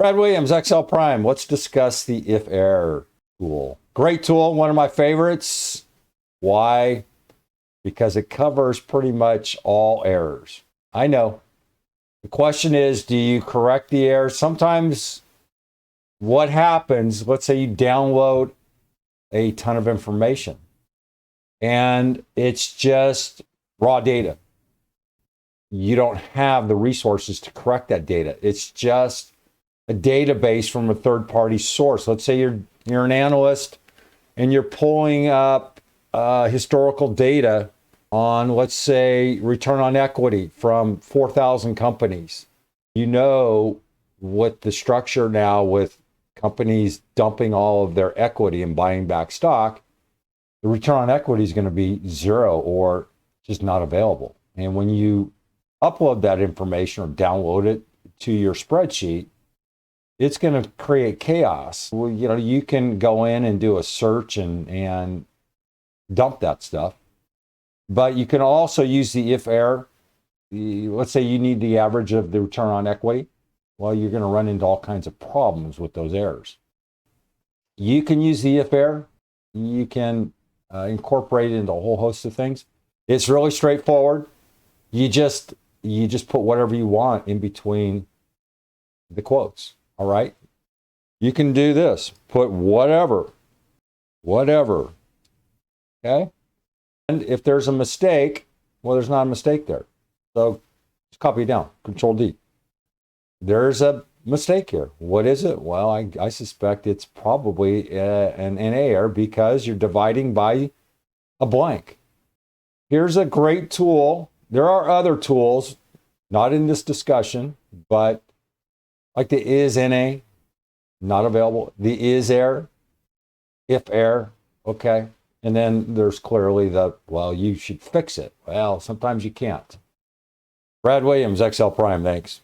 Brad Williams, XL Prime. Let's discuss the IFERROR tool. Great tool, one of my favorites. Why? Because it covers pretty much all errors. I know. The question is, do you correct the error? Sometimes what happens, let's say you download a ton of information and it's just raw data. You don't have the resources to correct that data. It's just a database from a third-party source. Let's say you're an analyst and you're pulling up historical data on, let's say, return on equity from 4,000 companies. You know what the structure now with companies dumping all of their equity and buying back stock, the return on equity is going to be zero or just not available. And when you upload that information or download it to your spreadsheet, it's going to create chaos. Well, you can go in and do a search and dump that stuff. But you can also use the if error. Let's say you need the average of the return on equity. Well, you're going to run into all kinds of problems with those errors. You can use the if error. You can incorporate it into a whole host of things. It's really straightforward. You just put whatever you want in between the quotes. All right. You can do this. Put whatever. Okay. And if there's a mistake, well, there's not a mistake there. So just copy it down. Control D. There's a mistake here. What is it? Well, I suspect it's probably an error because you're dividing by a blank. Here's a great tool. There are other tools, not in this discussion, but like the is NA, not available. The is error, if error, okay. And then there's clearly well, you should fix it. Well, sometimes you can't. Brad Williams, XL Prime, thanks.